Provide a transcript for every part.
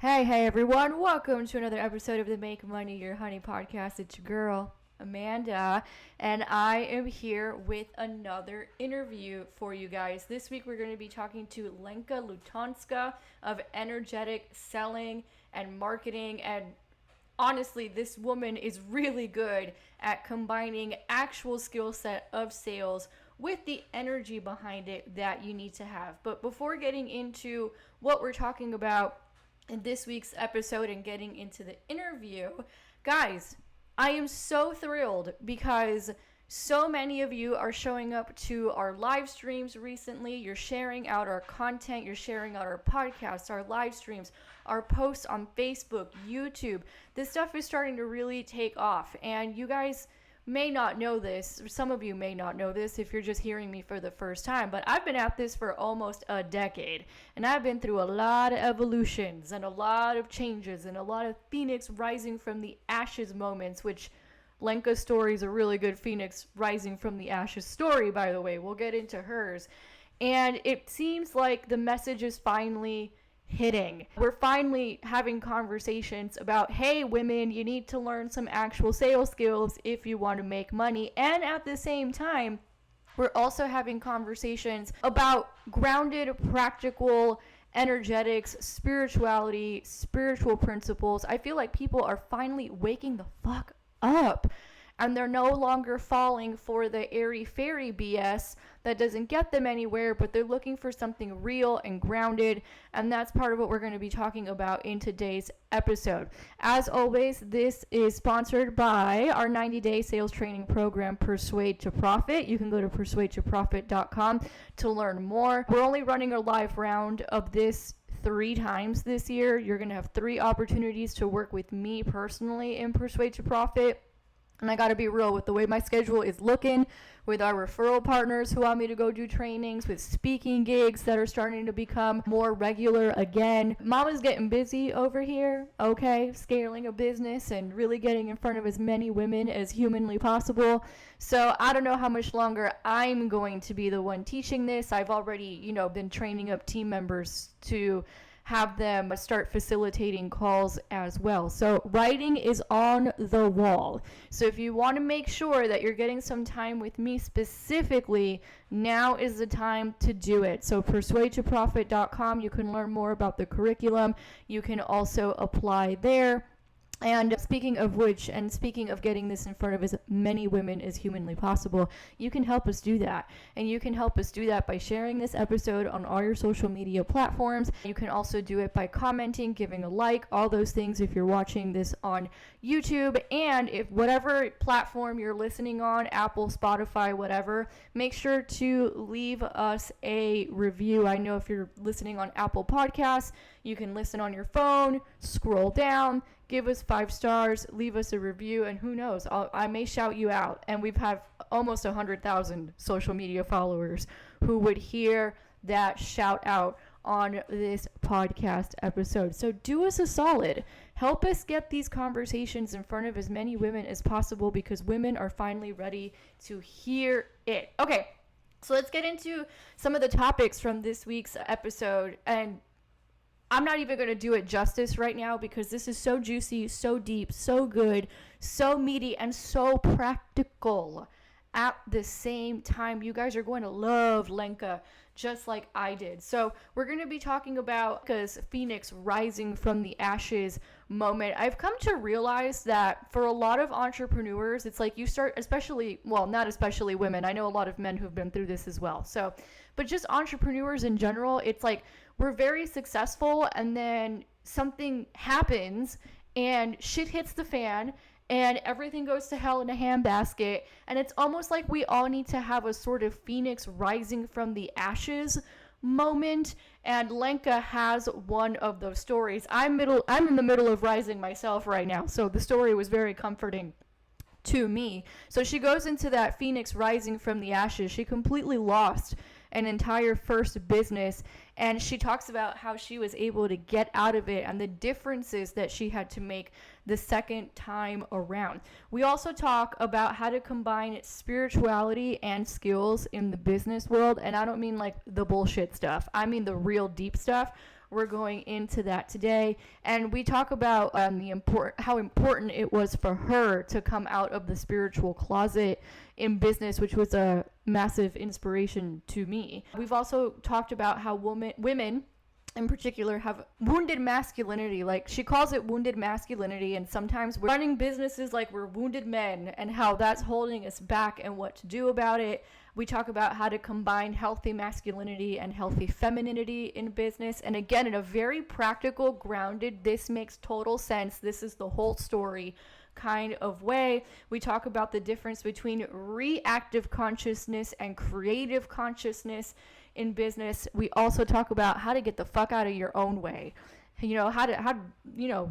Hey everyone, welcome to another episode of the Make Money Your Honey podcast. It's your girl, Amanda, and I am here with another interview for you guys. This week we're going to be talking to Lenka Lutonska of Energetic Selling and Marketing, and honestly, this woman is really good at combining actual skill set of sales with the energy behind it that you need to have. But before getting into what we're talking about in this week's episode and getting into the interview, guys, I am so thrilled because so many of you are showing up to our live streams recently. You're sharing out our content, you're sharing out our podcasts, our live streams, our posts on Facebook, YouTube. This stuff is starting to really take off, and you guys may not know this, or some of you may not know this if you're just hearing me for the first time, but I've been at this for almost a decade, and I've been through a lot of evolutions and a lot of changes and a lot of phoenix rising from the ashes moments, which Lenka's story is a really good phoenix rising from the ashes story, by the way. We'll get into hers. And it seems like the message is finally hitting. We're finally having conversations about, hey, women, you need to learn some actual sales skills if you want to make money. And at the same time, we're also having conversations about grounded, practical energetics, spirituality, spiritual principles. I feel like people are finally waking the fuck up, and they're no longer falling for the airy-fairy BS that doesn't get them anywhere, but they're looking for something real and grounded, and that's part of what we're going to be talking about in today's episode. As always, this is sponsored by our 90-day sales training program, Persuade to Profit. You can go to persuadetoprofit.com to learn more. We're only running a live round of this 3 times this year. You're going to have 3 opportunities to work with me personally in Persuade to Profit. And I got to be real with the way my schedule is looking, with our referral partners who want me to go do trainings, with speaking gigs that are starting to become more regular again. Mama's getting busy over here, okay, scaling a business and really getting in front of as many women as humanly possible. So I don't know how much longer I'm going to be the one teaching this. I've already, been training up team members to have them start facilitating calls as well. So writing is on the wall. So if you want to make sure that you're getting some time with me specifically, now is the time to do it. So persuadetoprofit.com, you can learn more about the curriculum. You can also apply there. And speaking of which, and speaking of getting this in front of as many women as humanly possible, you can help us do that. And you can help us do that by sharing this episode on all your social media platforms. You can also do it by commenting, giving a like, all those things if you're watching this on YouTube. And if whatever platform you're listening on, Apple, Spotify, whatever, make sure to leave us a review. I know if you're listening on Apple Podcasts, you can listen on your phone, scroll down, give us 5 stars, leave us a review, and who knows, I may shout you out. And we've had almost 100,000 social media followers who would hear that shout out on this podcast episode. So do us a solid. Help us get these conversations in front of as many women as possible, because women are finally ready to hear it. Okay, so let's get into some of the topics from this week's episode. And I'm not even going to do it justice right now because this is so juicy, so deep, so good, so meaty, and so practical at the same time. You guys are going to love Lenka just like I did. So we're going to be talking about Lenka's Phoenix rising from the ashes moment. I've come to realize that for a lot of entrepreneurs, it's like you start, especially, well, not especially women. I know a lot of men who've been through this as well. So, but just entrepreneurs in general, it's like we're very successful and then something happens and shit hits the fan and everything goes to hell in a handbasket. And it's almost like we all need to have a sort of phoenix rising from the ashes moment. And Lenka has one of those stories. I'm in the middle of rising myself right now. So the story was very comforting to me. So she goes into that phoenix rising from the ashes. She completely lost an entire first business, and she talks about how she was able to get out of it and the differences that she had to make the second time around. We also talk about how to combine spirituality and skills in the business world, and I don't mean like the bullshit stuff. I mean the real deep stuff we're going into that today. And we talk about how important it was for her to come out of the spiritual closet in business, which was a massive inspiration to me. We've also talked about how women in particular have wounded masculinity. Like, she calls it wounded masculinity, and sometimes we're running businesses like we're wounded men, and how that's holding us back and what to do about it. We talk about how to combine healthy masculinity and healthy femininity in business, and again, in a very practical, grounded, this makes total sense, this is the whole story kind of way. We talk about the difference between reactive consciousness and creative consciousness in business. We also talk about how to get the fuck out of your own way. How to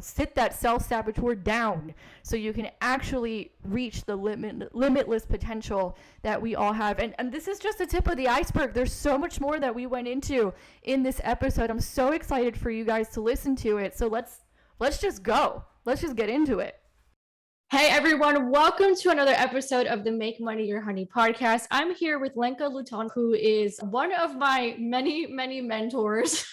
sit that self-saboteur down so you can actually reach the limitless potential that we all have. And this is just the tip of the iceberg. There's so much more that we went into in this episode. I'm so excited for you guys to listen to it. So let's just go. Let's just get into it. Hey everyone, welcome to another episode of the Make Money Your Honey podcast. I'm here with Lenka Lutonska, who is one of my many, many mentors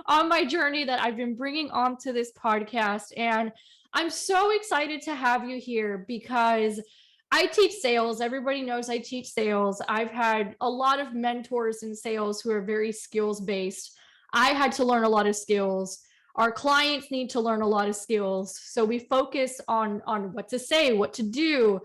on my journey that I've been bringing onto this podcast. And I'm so excited to have you here because I teach sales. Everybody knows I teach sales. I've had a lot of mentors in sales who are very skills-based. I had to learn a lot of skills. Our clients need to learn a lot of skills. So we focus on what to say, what to do,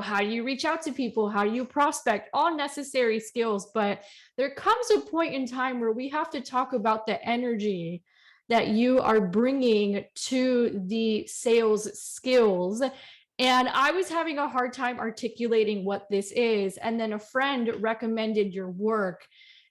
how do you reach out to people? How do you prospect? All necessary skills. But there comes a point in time where we have to talk about the energy that you are bringing to the sales skills. And I was having a hard time articulating what this is. And then a friend recommended your work.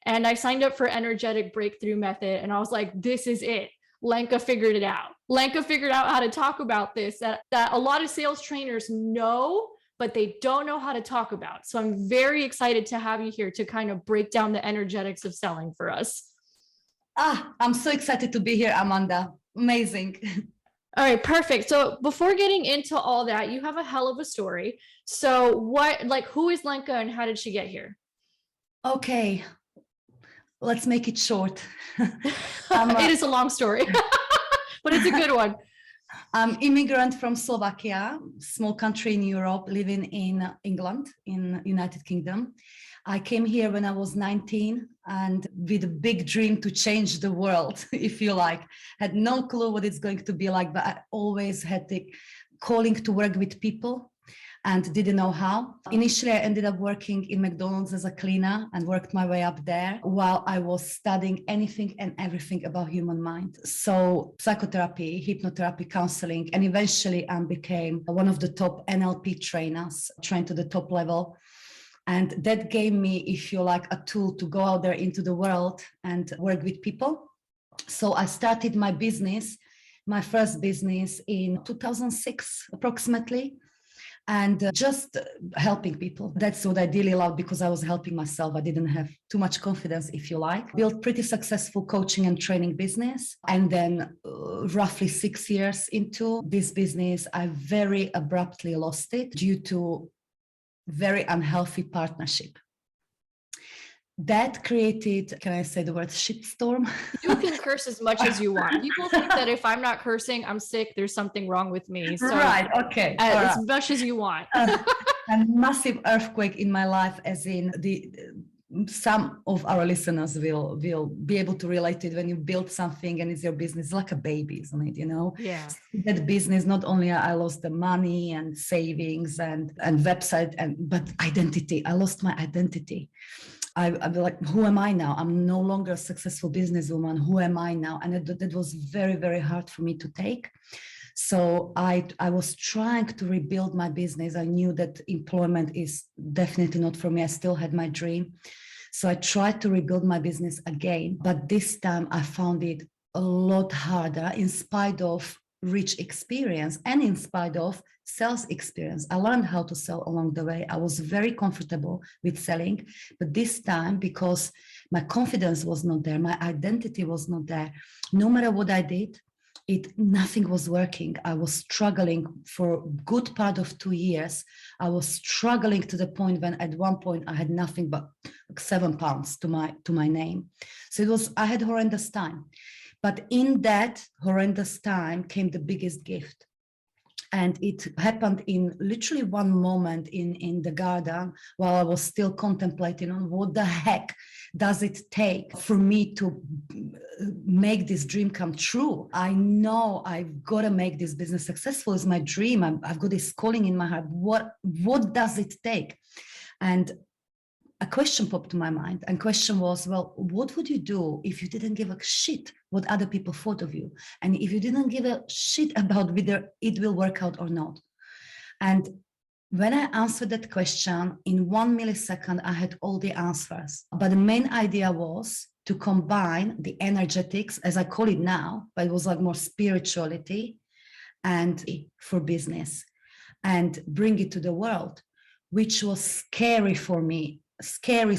And I signed up for Energetic Breakthrough Method. And I was like, this is it. Lenka figured it out. Lenka figured out how to talk about this, that a lot of sales trainers know, but they don't know how to talk about. So I'm very excited to have you here to kind of break down the energetics of selling for us. I'm so excited to be here, Amanda. Amazing. All right, perfect. So before getting into all that, you have a hell of a story. So who is Lenka and how did she get here? Okay. Let's make it short. It is a long story, but it's a good one. I'm immigrant from Slovakia, small country in Europe, living in England, in United Kingdom. I came here when I was 19 and with a big dream to change the world, if you like. Had no clue what it's going to be like, but I always had the calling to work with people and didn't know how. Initially, I ended up working in McDonald's as a cleaner and worked my way up there while I was studying anything and everything about human mind. So psychotherapy, hypnotherapy, counseling, and eventually I became one of the top NLP trainers, trained to the top level. And that gave me, if you like, a tool to go out there into the world and work with people. So I started my business, my first business in 2006, approximately. And just helping people. That's what I really loved because I was helping myself. I didn't have too much confidence, if you like. Built pretty successful coaching and training business. And then roughly 6 years into this business, I very abruptly lost it due to very unhealthy partnership. That created, can I say the word shitstorm? You can curse as much as you want. People think that if I'm not cursing, I'm sick, there's something wrong with me. So right, okay. As much as you want. A massive earthquake in my life, as in some of our listeners will be able to relate to it. When you build something and it's your business, like a baby, isn't it? Yeah. That business, not only I lost the money and savings and website, but identity. I lost my identity. I'd be like, who am I now? I'm no longer a successful businesswoman. Who am I now? And that was very, very hard for me to take. So I was trying to rebuild my business. I knew that employment is definitely not for me. I still had my dream. So I tried to rebuild my business again. But this time I found it a lot harder in spite of rich experience and in spite of sales experience. I learned how to sell along the way. I was very comfortable with selling, but this time, because my confidence was not there, my identity was not there, no matter what I did, nothing was working. I was struggling for a good part of 2 years. I was struggling to the point when at one point I had nothing but like 7 pounds to my name. So I had horrendous time. But in that horrendous time came the biggest gift. And it happened in literally one moment in the garden while I was still contemplating on what the heck does it take for me to make this dream come true. I know I've got to make this business successful. It's my dream. I've got this calling in my heart. What does it take? And a question popped to my mind, and question was, well, what would you do if you didn't give a shit what other people thought of you, and if you didn't give a shit about whether it will work out or not? And when I answered that question, in 1 millisecond, I had all the answers. But the main idea was to combine the energetics, as I call it now, but it was like more spirituality and for business, and bring it to the world, which was scary for me. Scary,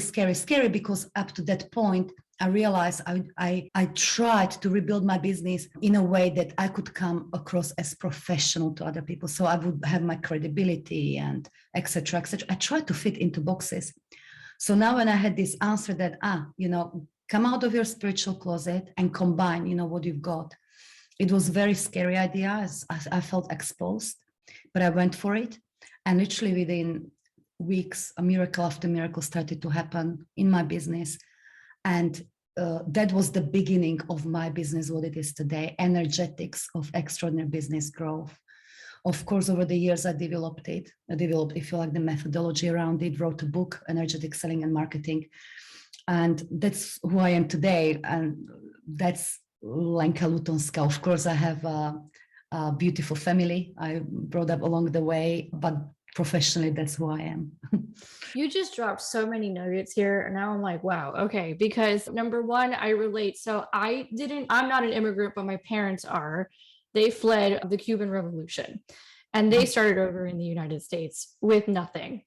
because up to that point, I realized I tried to rebuild my business in a way that I could come across as professional to other people. So I would have my credibility and etc. etc. I tried to fit into boxes. So now when I had this answer that, come out of your spiritual closet and combine, what you've got. It was a very scary idea. I felt exposed, but I went for it. And literally within weeks, a miracle after miracle started to happen in my business. And that was the beginning of my business, what it is today, energetics of extraordinary business growth. Of course, over the years, I developed, if you like, the methodology around it, wrote a book, Energetic Selling and Marketing. And that's who I am today. And that's Lenka Lutonska. Of course, I have a beautiful family I brought up along the way, but professionally, that's who I am. You just dropped so many nuggets here. And now I'm like, wow, okay. Because number one, I relate. So I'm not an immigrant, but my parents are. They fled the Cuban Revolution and they started over in the United States with nothing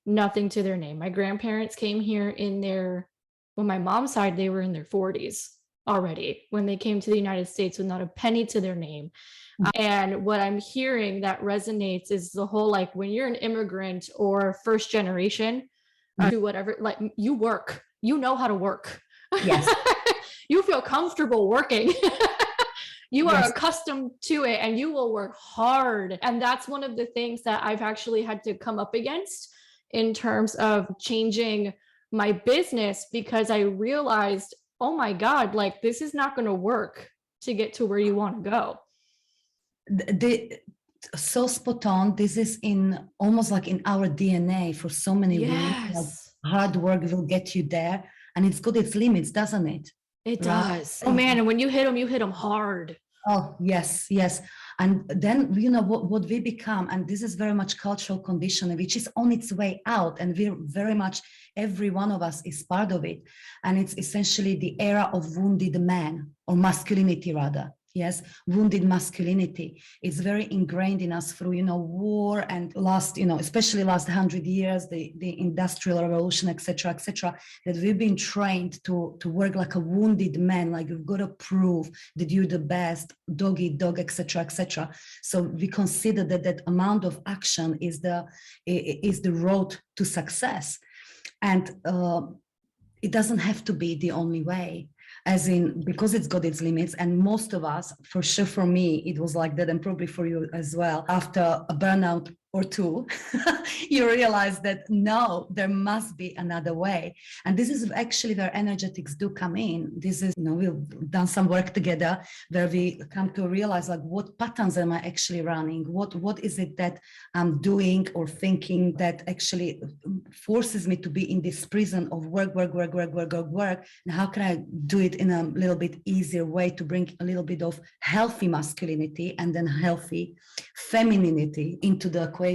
to their name. My grandparents came here my mom's side, they were in their 40s already when they came to the United States with not a penny to their name. And what I'm hearing that resonates is the whole, like, when you're an immigrant or first generation, do whatever, like, you work, you know how to work. Yes. You feel comfortable working. You are accustomed to it and you will work hard. And that's one of the things that I've actually had to come up against in terms of changing my business, because I realized, oh my God, like, this is not going to work to get to where you want to go. So spot on. This is almost like in our DNA for so many women. Like, hard work will get you there, and it's got its limits, doesn't it? It does. Oh man, and when you hit them hard. Oh yes. And then what we become, and this is very much cultural conditioning, which is on its way out, and we're very much, every one of us is part of it. And it's essentially the era of wounded man, or masculinity rather. Yes, wounded masculinity. It's very ingrained in us through, war and especially last 100 years, the industrial revolution, etc., that we've been trained to work like a wounded man, like you've got to prove that you're the best, dog eat dog, etc. So we consider that amount of action is the road to success, and it doesn't have to be the only way. As in, because it's got its limits, and most of us, for sure, for me, it was like that, and probably for you as well, after a burnout or two, you realize that no, there must be another way. And this is actually where energetics do come in. This is, we've done some work together where we come to realize, like, what patterns am I actually running? What is it that I'm doing or thinking that actually forces me to be in this prison of work? And how can I do it in a little bit easier way to bring a little bit of healthy masculinity and then healthy femininity into the equation?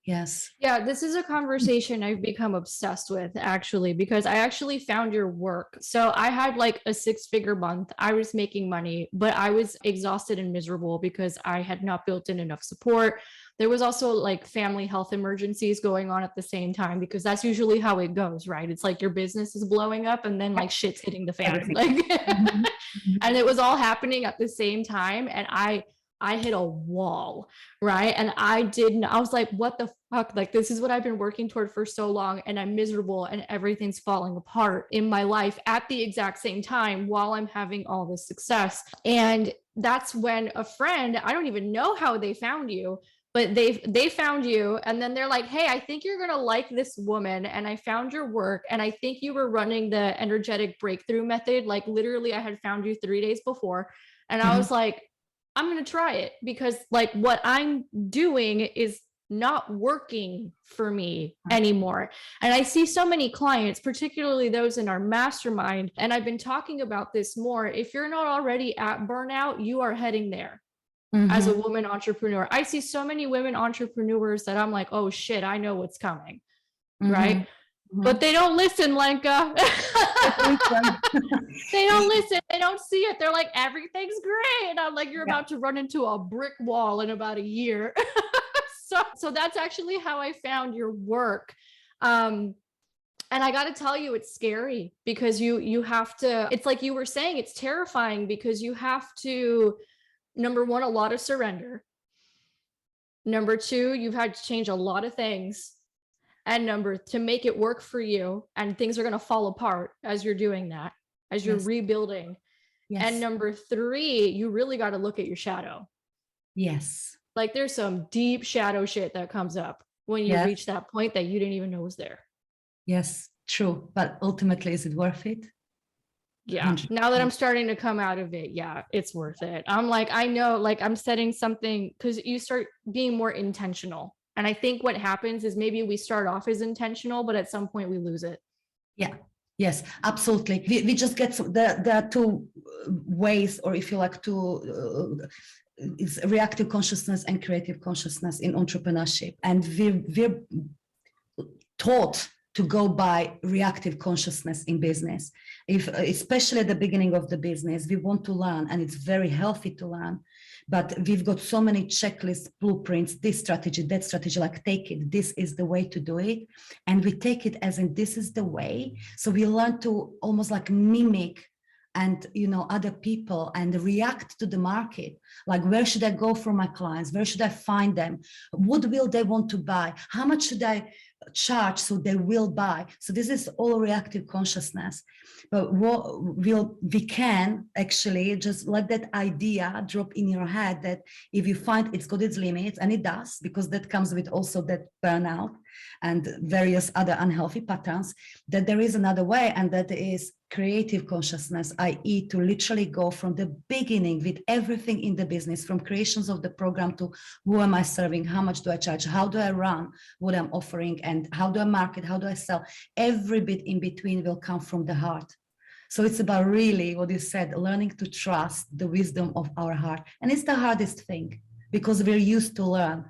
Yes. Yeah, this is a conversation I've become obsessed with, actually, because I actually found your work. So I had like a 6-figure month. I was making money, but I was exhausted and miserable because I had not built in enough support. There was also like family health emergencies going on at the same time, because that's usually how it goes, right? It's like your business is blowing up and then like shit's hitting the fan. Like, and it was all happening at the same time. And I I hit a wall, right? And I was like, what the fuck? Like, this is what I've been working toward for so long, and I'm miserable and everything's falling apart in my life at the exact same time while I'm having all this success. And that's when a friend, I don't even know how they found you, but they found you, and then they're like, hey, I think you're gonna like this woman, and I found your work, and I think you were running the energetic breakthrough method. Like, literally, I had found you 3 days before, and I was like, I'm going to try it, because like what I'm doing is not working for me anymore. And I see so many clients, particularly those in our mastermind, and I've been talking about this more. If you're not already at burnout, you are heading there. As a woman entrepreneur, I see so many women entrepreneurs that I'm like, oh shit, I know what's coming. Right. But they don't listen, Lenka. They don't listen. They don't see it. They're like, everything's great. And I'm like, you're about to run into a brick wall in about a year. So that's actually how I found your work. And I got to tell you, it's scary, because you have to, it's like you were saying, it's terrifying, because you have to, number one, a lot of surrender. Number two, you've had to change a lot of things. And to make it work for you, and things are going to fall apart as you're doing that, as you're rebuilding. And number three, you really got to look at your shadow. Yes. Like, there's some deep shadow shit that comes up when you reach that point that you didn't even know was there. Yes, true. But ultimately, is it worth it? Yeah. 100%. Now that I'm starting to come out of it, yeah, it's worth it. I'm like, I know, like, I'm setting something, because you start being more intentional. And I think what happens is maybe we start off as intentional, but at some point we lose it. Yeah. Yes, absolutely. We just get there are two ways, or if you like, it's reactive consciousness and creative consciousness in entrepreneurship. And we're taught to go by reactive consciousness in business. Especially at the beginning of the business, we want to learn, and it's very healthy to learn. But we've got so many checklists, blueprints, this strategy, that strategy, like, take it, this is the way to do it. And we take it as in, this is the way. So we learn to almost like mimic and, other people, and react to the market. Like, where should I go for my clients? Where should I find them? What will they want to buy? How much should I charge so they will buy? So this is all reactive consciousness. But what we can actually just let that idea drop in your head, that if you find it's got its limits, and it does, because that comes with also that burnout and various other unhealthy patterns, that there is another way, and that is creative consciousness, i.e. to literally go from the beginning with everything in the business, from creations of the program to who am I serving, how much do I charge, how do I run what I'm offering, and how do I market, how do I sell. Every bit in between will come from the heart. So it's about really what you said, learning to trust the wisdom of our heart. And it's the hardest thing, because we're used to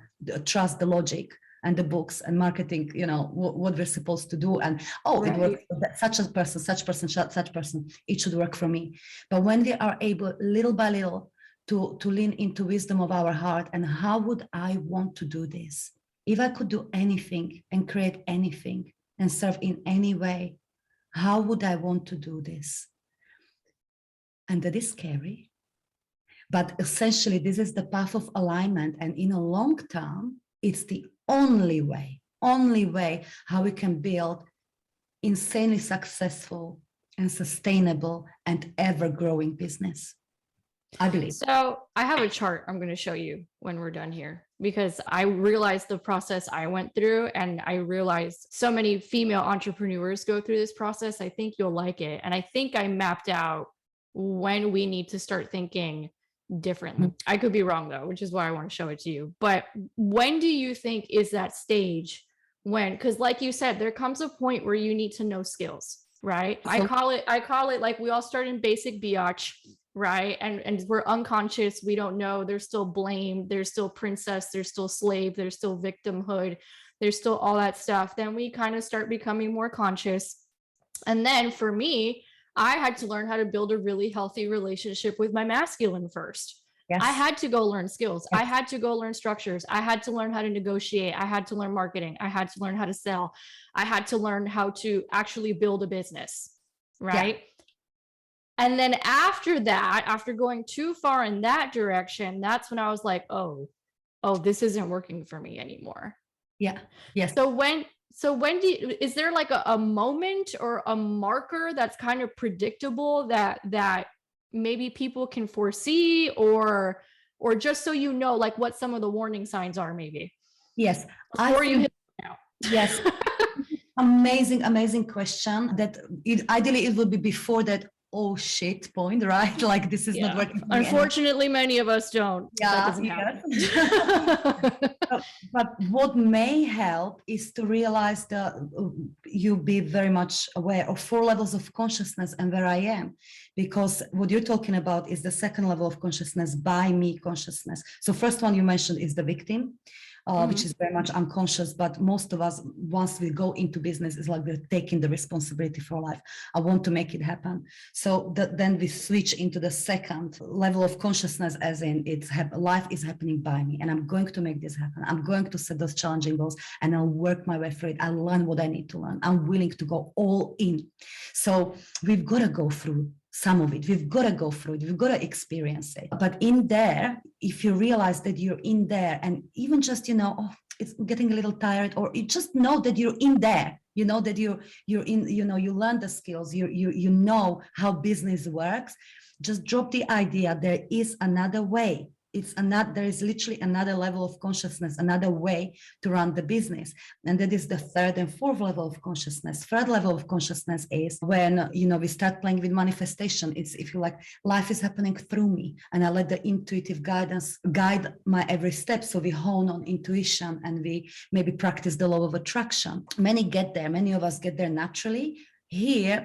trust the logic and the books and marketing, what we're supposed to do. And, it works for such a person, such person, it should work for me. But when we are able, little by little, to lean into wisdom of our heart, and how would I want to do this? If I could do anything and create anything and serve in any way, how would I want to do this? And that is scary. But essentially, this is the path of alignment. And in a long term, it's the only way how we can build insanely successful and sustainable and ever-growing business, I believe. So I have a chart I'm going to show you when we're done here, because I realized the process I went through, and I realized so many female entrepreneurs go through this process. I think you'll like it. And I think I mapped out when we need to start thinking differently. I could be wrong though, which is why I want to show it to you. But when do you think is that stage when, because like you said, there comes a point where you need to know skills, right? So, I call it like, we all start in basic biatch, right? And we're unconscious. We don't know. There's still blame. There's still princess. There's still slave. There's still victimhood. There's still all that stuff. Then we kind of start becoming more conscious. And then for me, I had to learn how to build a really healthy relationship with my masculine first. Yes. I had to go learn skills. Yes. I had to go learn structures. I had to learn how to negotiate. I had to learn marketing. I had to learn how to sell. I had to learn how to actually build a business, right? Yeah. And then after that, after going too far in that direction, that's when I was like, oh, this isn't working for me anymore. Yeah. Yes. So when is there like a moment or a marker that's kind of predictable that maybe people can foresee, or just so you know, like what some of the warning signs are maybe Yes. before you hit now? Yes. Amazing question. That ideally it would be before that oh shit point, right? Like this is not working for me anymore. Unfortunately, many of us don't. Yeah, that doesn't happen. But what may help is to realize that you be very much aware of 4 levels of consciousness and where I am, because what you're talking about is the second level of consciousness, by me consciousness. So first one you mentioned is the victim. Which is very much unconscious, but most of us, once we go into business, is like we're taking the responsibility for life. I want to make it happen. So then we switch into the second level of consciousness, as in life is happening by me, and I'm going to make this happen. I'm going to set those challenging goals, and I'll work my way through it. I'll learn what I need to learn. I'm willing to go all in. So we've got to go through some of it. We've got to go through it. We've got to experience it. But in there, if you realize that you're in there, and even just, oh, it's getting a little tired, or you just know that you're in there, that you're in, you learn the skills, you know how business works, just drop the idea there is another way. There is literally another level of consciousness, another way to run the business. And that is the third and fourth level of consciousness. Third level of consciousness is when, we start playing with manifestation. It's, if you like, life is happening through me, and I let the intuitive guidance guide my every step. So we hone on intuition, and we maybe practice the law of attraction. Many of us get there naturally. Here,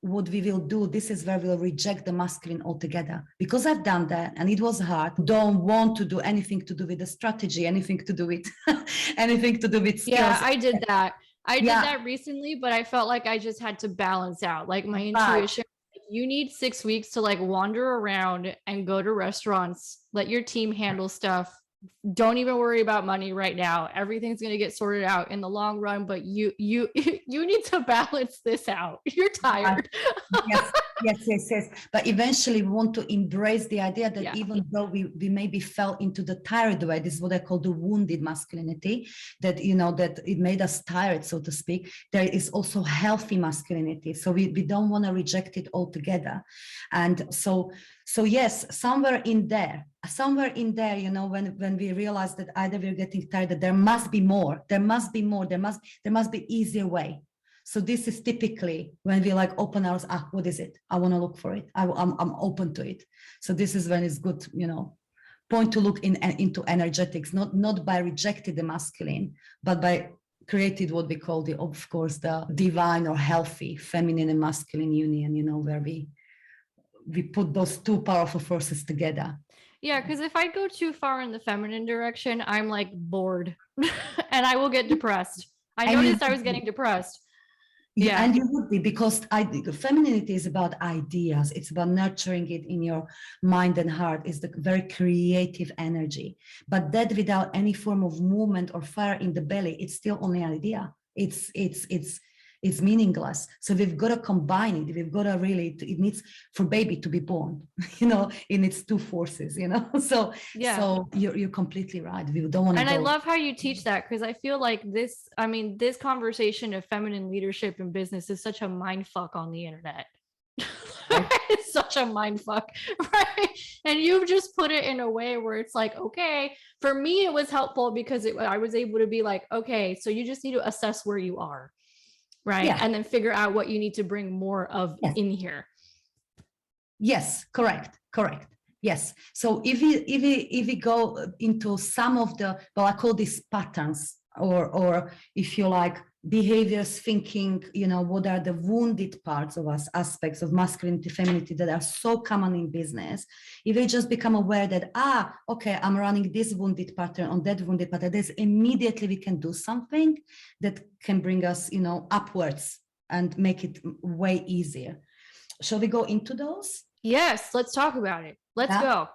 what we will do, this is where we'll reject the masculine altogether, because I've done that and it was hard. Don't want to do anything to do with the strategy, anything to do with skills. Yeah, I did that. I did that recently, but I felt like I just had to balance out, like, my intuition. You need 6 weeks to like wander around and go to restaurants, let your team handle stuff. Don't even worry about money right now. Everything's going to get sorted out in the long run, but you need to balance this out. You're tired. Yes. But eventually we want to embrace the idea that even though we maybe fell into the tired way, this is what I call the wounded masculinity, that, that it made us tired, so to speak. There is also healthy masculinity. So we don't want to reject it altogether. And so yes, somewhere in there, when we realize that either we're getting tired, that there must be more, there must be easier way. So this is typically when we like open ours. What is it? I want to look for it. I'm open to it. So this is when it's good, point to look into energetics, not by rejecting the masculine, but by created what we call of course, the divine or healthy feminine and masculine union, where we put those two powerful forces together. Yeah, because if I go too far in the feminine direction, I'm like bored and I will get depressed. I noticed I was getting depressed. Yeah, and you would be, because femininity is about ideas. It's about nurturing it in your mind and heart. It's the very creative energy. But that without any form of movement or fire in the belly, it's still only an idea. It's meaningless. So we've got to combine it. We've got to it needs for baby to be born, in its two forces, So you're completely right. We don't want to. And I love how you teach that, because I feel like this conversation of feminine leadership in business is such a mind fuck on the internet. It's such a mind fuck, right? And you've just put it in a way where it's like, okay, for me, it was helpful because I was able to be like, okay, so you just need to assess where you are. Right. Yeah. And then figure out what you need to bring more of in here. Yes, correct. Yes. So if we go into some of the, I call these patterns, or if you like, behaviors, thinking, what are the wounded parts of us, aspects of masculinity, femininity that are so common in business. If we just become aware that, okay, I'm running this wounded pattern on that wounded pattern, this immediately we can do something that can bring us, upwards and make it way easier. Shall we go into those? Yes, let's talk about it. Let's go.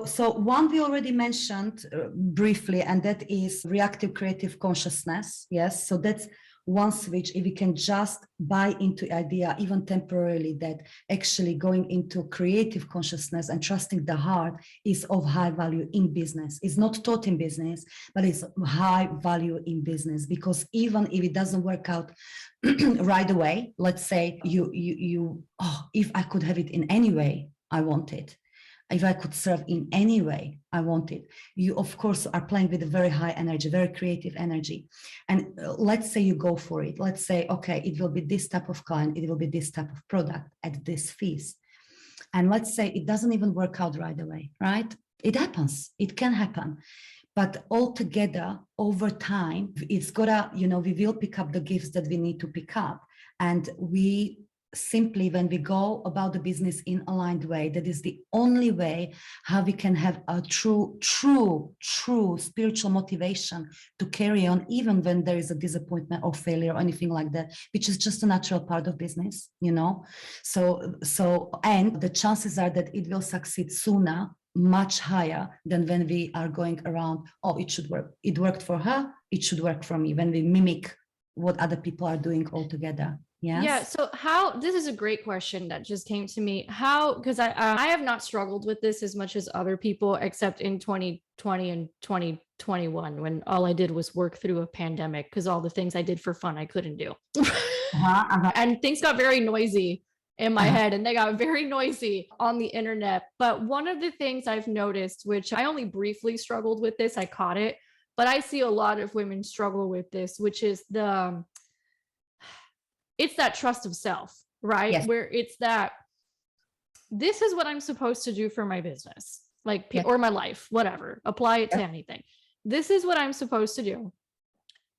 So one we already mentioned briefly, and that is reactive creative consciousness. Yes. So that's one switch, if we can just buy into the idea, even temporarily, that actually going into creative consciousness and trusting the heart is of high value in business. It's not taught in business, but it's high value in business, because even if it doesn't work out right away, let's say if I could have it in any way, I want it. If I could serve in any way, I want it. You, of course, are playing with a very high energy, very creative energy. And let's say you go for it. Let's say, okay, it will be this type of client, it will be this type of product at this fees. And let's say it doesn't even work out right away, right? It happens. It can happen. But altogether, over time, it's gotta, we will pick up the gifts that we need to pick up. And we simply, when we go about the business in aligned way, that is the only way how we can have a true spiritual motivation to carry on, even when there is a disappointment or failure or anything like that, which is just a natural part of business, so and the chances are that it will succeed sooner, much higher than when we are going around, oh, it should work, it worked for her, it should work for me, when we mimic what other people are doing altogether. Yes. Yeah. So this is a great question that just came to me. Because I have not struggled with this as much as other people, except in 2020 and 2021, when all I did was work through a pandemic, because all the things I did for fun, I couldn't do. And things got very noisy in my head, and they got very noisy on the internet. But one of the things I've noticed, which I only briefly struggled with this, I caught it, but I see a lot of women struggle with this, which is it's that trust of self, right? Yes. Where it's that this is what I'm supposed to do for my business, like, yes, or my life, whatever, apply it to anything. This is what I'm supposed to do.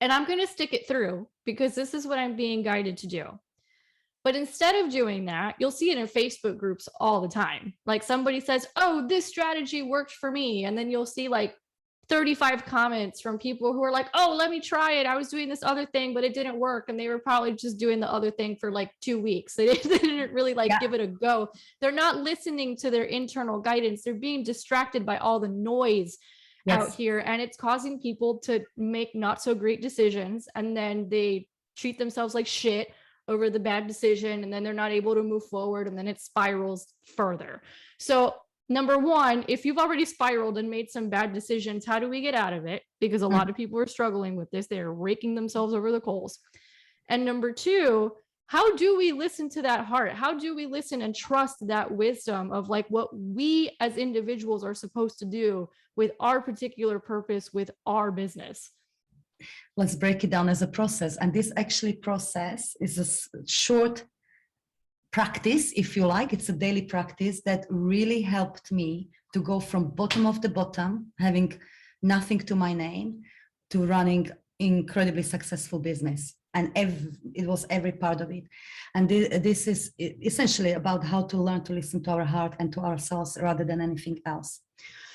And I'm going to stick it through because this is what I'm being guided to do. But instead of doing that, you'll see it in Facebook groups all the time. Like somebody says, oh, this strategy worked for me. And then you'll see like 35 comments from people who are like, oh, let me try it. I was doing this other thing, but it didn't work. And they were probably just doing the other thing for like 2 weeks. They didn't really give it a go. They're not listening to their internal guidance. They're being distracted by all the noise out here. And it's causing people to make not so great decisions. And then they treat themselves like shit over the bad decision. And then they're not able to move forward. And then it spirals further. So number one, if you've already spiraled and made some bad decisions, how do we get out of it? Because a lot of people are struggling with this. They're raking themselves over the coals. And number two, how do we listen to that heart? How do we listen and trust that wisdom of like what we as individuals are supposed to do with our particular purpose, with our business? Let's break it down as a process. And this actually process is a short practice, if you like. It's a daily practice that really helped me to go from bottom of the bottom, having nothing to my name, to running incredibly successful business. And it was every part of it. And this is essentially about how to learn to listen to our heart and to ourselves rather than anything else.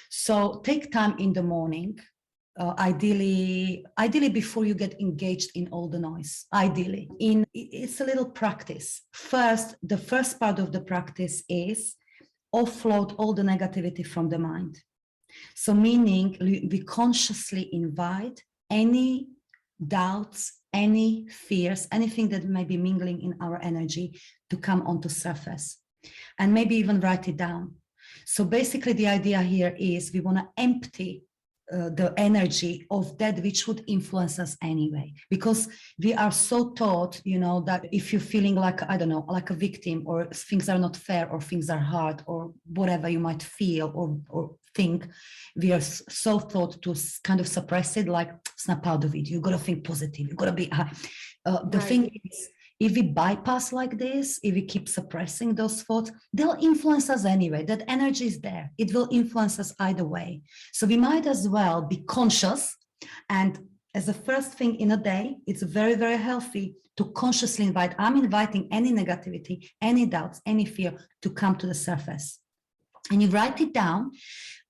So take time in the morning, ideally before you get engaged in all the noise. It's a little practice. The first part of the practice is offload all the negativity from the mind. So meaning we consciously invite any doubts, any fears, anything that may be mingling in our energy to come onto surface, and maybe even write it down. So basically the idea here is we want to empty the energy of that which would influence us anyway, because we are so taught, that if you're feeling like, I don't know, like a victim, or things are not fair, or things are hard, or whatever you might feel or think, we are so taught to kind of suppress it, like it's not part of it. You got to think positive. You got to be the thing is, if we bypass like this, if we keep suppressing those thoughts, they'll influence us anyway. That energy is there. It will influence us either way. So we might as well be conscious. And as a first thing in a day, it's very, very healthy to consciously invite. I'm inviting any negativity, any doubts, any fear to come to the surface. And you write it down.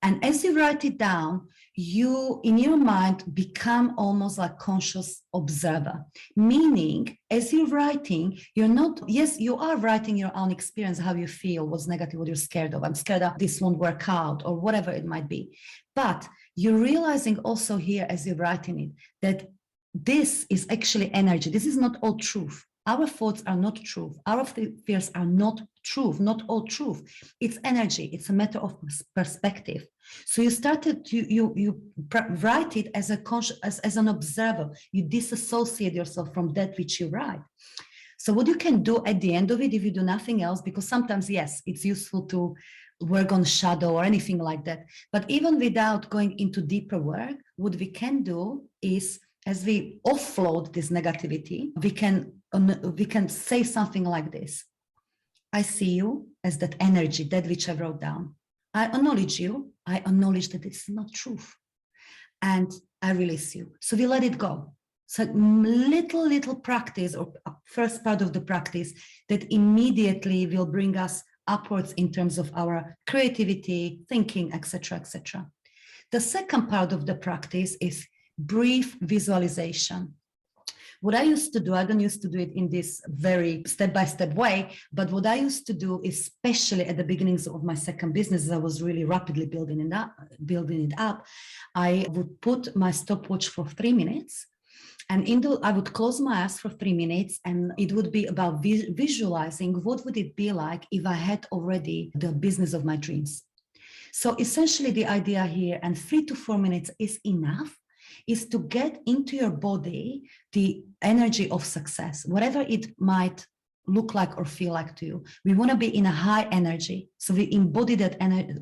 And as you write it down, you, in your mind, become almost like conscious observer. Meaning, as you're writing, you are writing your own experience, how you feel, what's negative, what you're scared of. I'm scared that this won't work out, or whatever it might be. But you're realizing also here, as you're writing it, that this is actually energy. This is not all truth. Our thoughts are not truth. Our fears are not truth, not all truth. It's energy. It's a matter of perspective. So you started to you write it as a as an observer. You disassociate yourself from that which you write. So what you can do at the end of it, if you do nothing else, because sometimes, yes, it's useful to work on shadow or anything like that. But even without going into deeper work, what we can do is, as we offload this negativity, we can say something like this. I see you as that energy, that which I wrote down. I acknowledge you. I acknowledge that it's not truth. And I release you. So we let it go. So little practice, or first part of the practice, that immediately will bring us upwards in terms of our creativity, thinking, etc., etc. The second part of the practice is brief visualization. What I used to do, I don't used to do it in this very step-by-step way, but what I used to do, especially at the beginnings of my second business, as I was really rapidly building it up, I would put my stopwatch for 3 minutes. And I would close my eyes for 3 minutes, and it would be about visualizing what would it be like if I had already the business of my dreams. So essentially the idea here, and 3 to 4 minutes is enough, is to get into your body the energy of success, whatever it might look like or feel like to you. We want to be in a high energy. So we embody that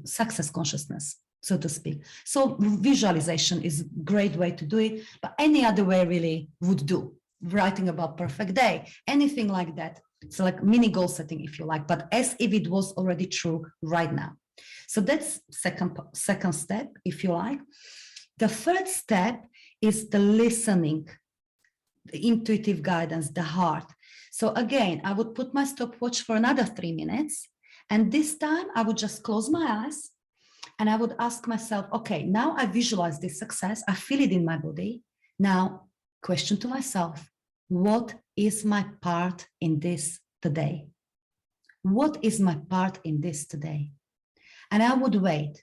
success consciousness, so to speak. So visualization is a great way to do it, but any other way really would do. Writing about perfect day, anything like that. It's like mini goal setting, if you like, but as if it was already true right now. So that's second step, if you like. The third step is the listening, the intuitive guidance, the heart. So again, I would put my stopwatch for another 3 minutes. And this time I would just close my eyes and I would ask myself, okay, now I visualize this success. I feel it in my body. Now, question to myself, what is my part in this today? What is my part in this today? And I would wait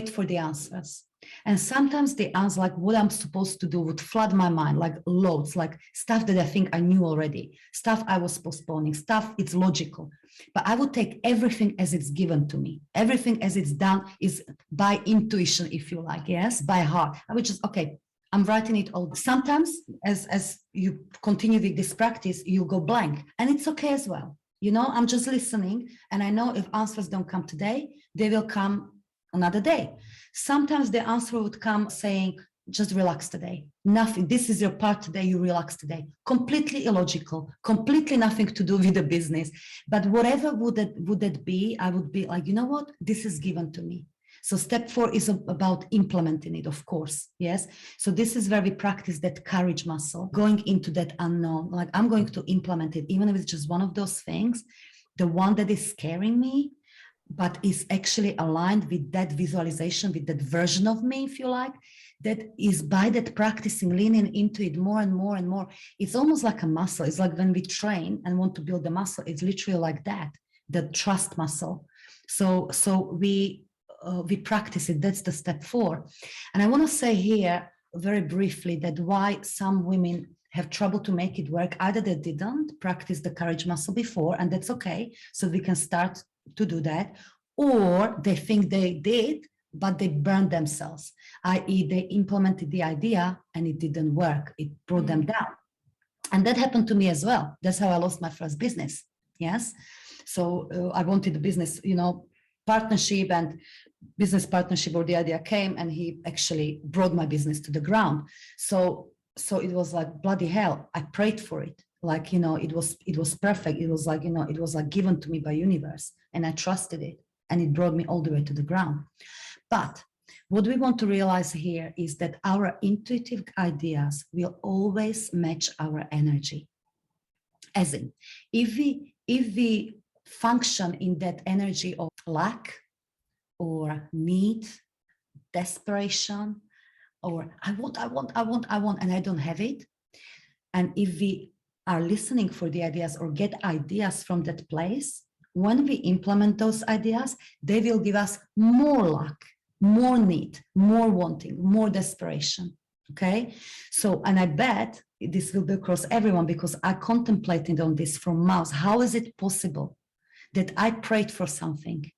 for the answers. And sometimes the answer, like what I'm supposed to do, would flood my mind, like loads, like stuff that I think I knew already, stuff I was postponing, stuff it's logical. But I would take everything as it's given to me. Everything as it's done is by intuition, if you like, yes, by heart. I would just, okay, I'm writing it all. Sometimes as you continue with this practice, you go blank, and it's okay as well. You know, I'm just listening, and I know if answers don't come today, they will come another day. Sometimes the answer would come saying, just relax today. Nothing. This is your part today. You relax today. Completely illogical, completely nothing to do with the business. But whatever would that be, I would be like, you know what? This is given to me. So step 4 is about implementing it, of course. Yes. So this is where we practice that courage muscle, going into that unknown. Like I'm going to implement it, even if it's just one of those things, the one that is scaring me, but is actually aligned with that visualization, with that version of me, if you like, that is by that practicing, leaning into it more and more and more. It's almost like a muscle. It's like when we train and want to build a muscle, it's literally like that, the trust muscle. So we practice it. That's the step 4. And I want to say here very briefly that why some women have trouble to make it work. Either they didn't practice the courage muscle before, and that's okay. So we can start to do that, or they think they did, but they burned themselves, i.e. they implemented the idea and it didn't work. It brought them down. And that happened to me as well. That's how I lost my first business. Yes. So I wanted a business, partnership, and business partnership, or the idea came, and he actually brought my business to the ground. So it was like, bloody hell, I prayed for it. Like, it was perfect. It was like, it was like given to me by universe, and I trusted it, and it brought me all the way to the ground. But what we want to realize here is that our intuitive ideas will always match our energy. As in, if we function in that energy of lack or need, desperation, or I want, and I don't have it. And if we are listening for the ideas or get ideas from that place, when we implement those ideas, they will give us more luck, more need, more wanting, more desperation. Okay. So, and I bet this will be across everyone because I contemplated on this from months. How is it possible that I prayed for something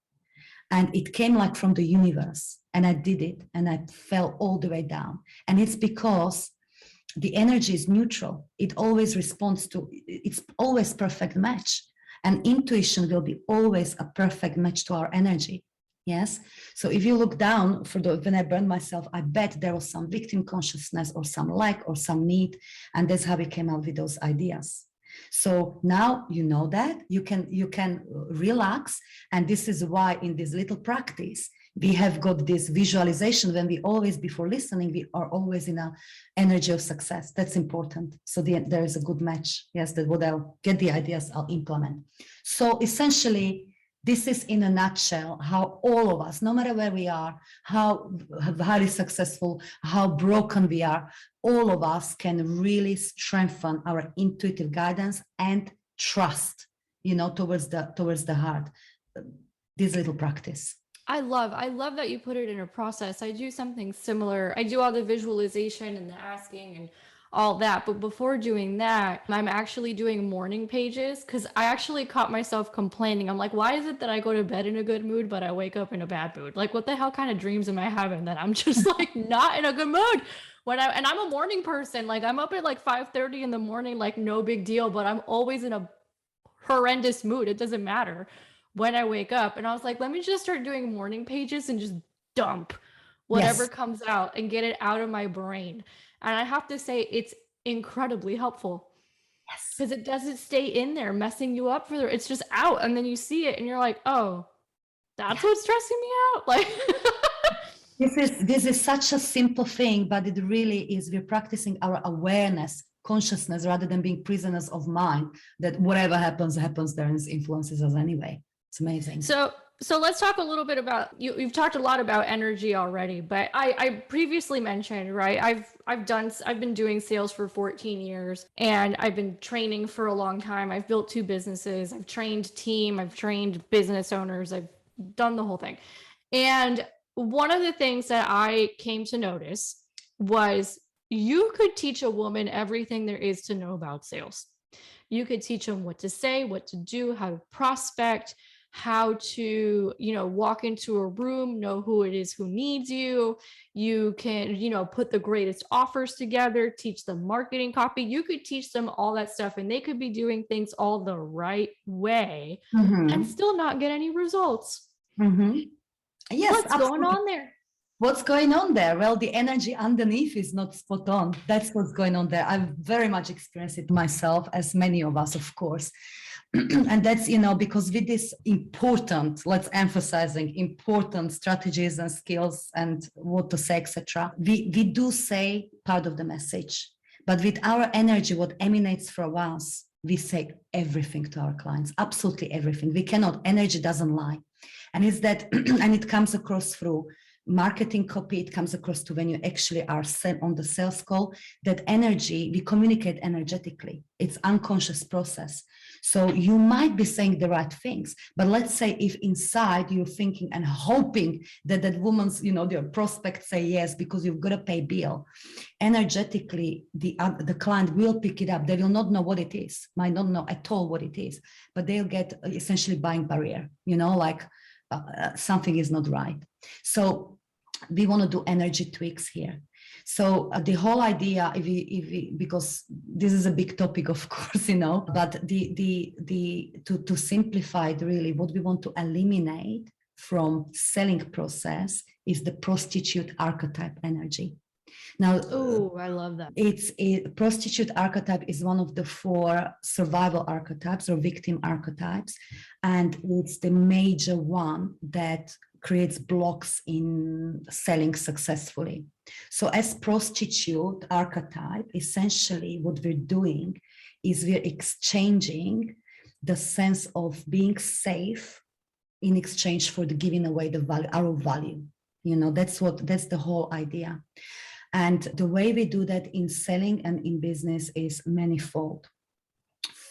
and it came like from the universe and I did it and I fell all the way down? And it's because the energy is neutral. It always responds to, it's always perfect match. And intuition will be always a perfect match to our energy. Yes. So if you look down when I burned myself, I bet there was some victim consciousness or some lack or some need. And that's how we came up with those ideas. So now you know that you can relax. And this is why in this little practice, we have got this visualization when we always, before listening, we are always in an energy of success. That's important. So there is a good match. Yes, that what I'll get the ideas, I'll implement. So essentially, this is in a nutshell how all of us, no matter where we are, how highly successful, how broken we are, all of us can really strengthen our intuitive guidance and trust, towards the heart. This little practice. I love that you put it in a process. I do something similar. I do all the visualization and the asking and all that. But before doing that, I'm actually doing morning pages because I actually caught myself complaining. I'm like, why is it that I go to bed in a good mood, but I wake up in a bad mood? Like, what the hell kind of dreams am I having that I'm just like not in a good mood? And I'm a morning person. Like, I'm up at like 5:30 in the morning, like no big deal, but I'm always in a horrendous mood. It doesn't matter when I wake up. And I was like, let me just start doing morning pages and just dump whatever Yes. comes out and get it out of my brain. And I have to say, it's incredibly helpful Yes. because it doesn't stay in there messing you up further. It's just out. And then you see it and you're like, oh, that's what's stressing me out. Like, This is such a simple thing, but it really is. We're practicing our awareness, consciousness, rather than being prisoners of mind, that whatever happens there and influences us anyway. It's amazing. So let's talk a little bit about you've talked a lot about energy already, but I previously mentioned, right? I've been doing sales for 14 years and I've been training for a long time. I've built 2 businesses. I've trained team, I've trained business owners. I've done the whole thing. And one of the things that I came to notice was you could teach a woman everything there is to know about sales. You could teach them what to say, what to do, how to prospect, how to, walk into a room, know who it is who needs you. You can, put the greatest offers together, teach them marketing copy. You could teach them all that stuff and they could be doing things all the right way and still not get any results. Yes, what's absolutely. going on there? What's going on there? Well, the energy underneath is not spot on. That's what's going on there. I've very much experienced it myself, as many of us, of course. And that's, because with this important, let's emphasizing important strategies and skills and what to say, etc. We do say part of the message, but with our energy, what emanates from us, we say everything to our clients, absolutely everything. We cannot, energy doesn't lie. And it's that, and it comes across through marketing copy, it comes across to when you actually are on the sales call, that energy, we communicate energetically. It's unconscious process. So you might be saying the right things, but let's say if inside you're thinking and hoping that woman's, your prospect say yes, because you've got to pay bill, energetically, the client will pick it up. They will not know what it is, might not know at all what it is, but they'll get essentially buying barrier, something is not right. So we want to do energy tweaks here. So the whole idea, if we, because this is a big topic, of course, but to simplify it, really, what we want to eliminate from selling process is the prostitute archetype energy. Now, oh, I love that. Prostitute archetype is one of the 4 survival archetypes or victim archetypes, and it's the major one that creates blocks in selling successfully. So as prostitute archetype, essentially what we're doing is we're exchanging the sense of being safe in exchange for the giving away the value, our value. That's the whole idea. And the way we do that in selling and in business is manifold.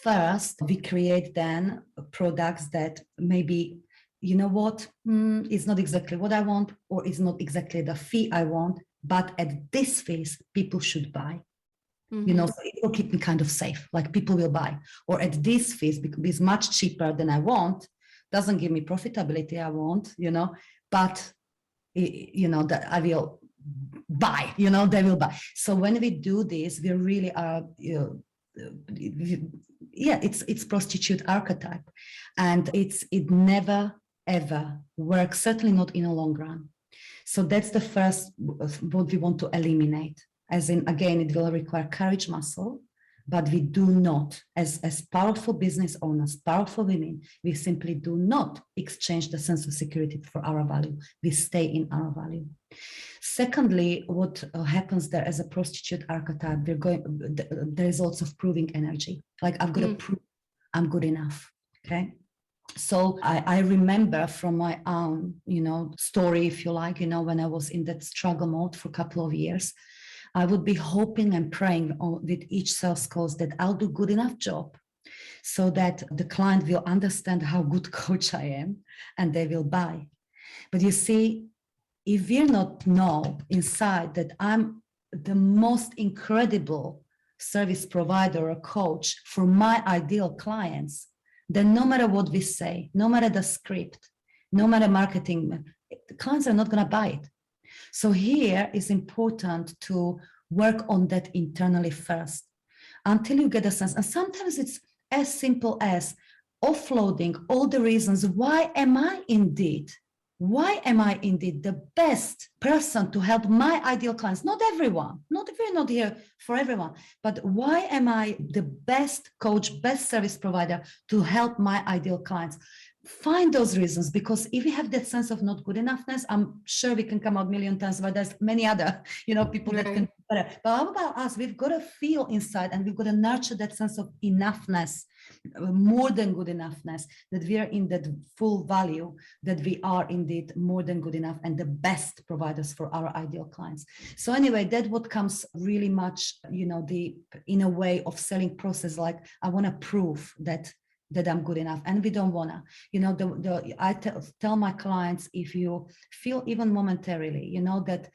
First, we create then products that maybe you know what, it's not exactly what I want, or it's not exactly the fee I want, but at this fees, people should buy. So it will keep me kind of safe, like people will buy. Or at this fees, because it's much cheaper than I want, doesn't give me profitability I want, but that I will buy, they will buy. So when we do this, we really are, it's prostitute archetype, and it never ever works, certainly not in a long run. So that's the first what we want to eliminate. As in, again, it will require courage muscle, but we do not, as powerful business owners, powerful women, we simply do not exchange the sense of security for our value. We stay in our value. Secondly, what happens there as a prostitute archetype, there is also proving energy. Like, I've got to prove I'm good enough. Okay. So I remember from my own, story, if you like, when I was in that struggle mode for a couple of years, I would be hoping and praying with each sales calls that I'll do good enough job so that the client will understand how good coach I am and they will buy. But you see, if we not know inside that I'm the most incredible service provider or coach for my ideal clients, then no matter what we say, no matter the script, no matter marketing, the clients are not going to buy it. So here is important to work on that internally first until you get a sense. And sometimes it's as simple as offloading all the reasons why am I indeed the best person to help my ideal clients? Not everyone, we're not here for everyone, but why am I the best coach, best service provider to help my ideal clients? Find those reasons, because if we have that sense of not good enoughness, I'm sure we can come out a million times, but there's many other, people that can do better. But how about us? We've got to feel inside, and we've got to nurture that sense of enoughness, more than good enoughness, that we are in that full value, that we are indeed more than good enough and the best providers for our ideal clients. So anyway, that what comes really much, the in a way of selling process, like I want to prove that I'm good enough, and we don't wanna, I tell my clients, if you feel even momentarily, that,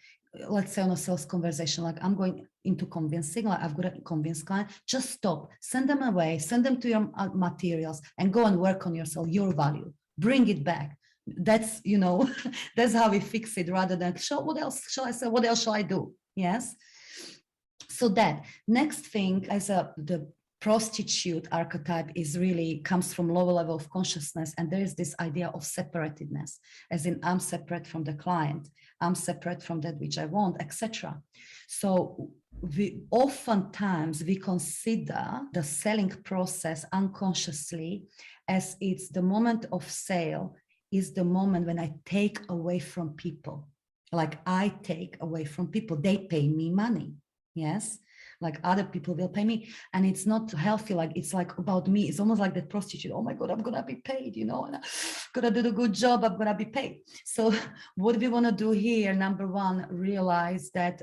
let's say on a sales conversation, like I'm going into convincing, like I've got a convinced client, just stop, send them away, send them to your materials and go and work on yourself, your value, bring it back. That's, that's how we fix it, rather than, what else shall I say? What else shall I do? Yes. So that next thing, the prostitute archetype is really comes from lower level of consciousness, and there is this idea of separatedness, as in I'm separate from the client, I'm separate from that which I want, etc. So we oftentimes consider the selling process unconsciously as it's the moment of sale is the moment when I take away from people. Like I take away from people, they pay me money. Yes, like other people will pay me, and it's not healthy. Like it's like about me. It's almost like that prostitute. Oh my God, I'm gonna be paid, and I'm gonna do the good job. I'm gonna be paid. So what we want to do here, number one, realize that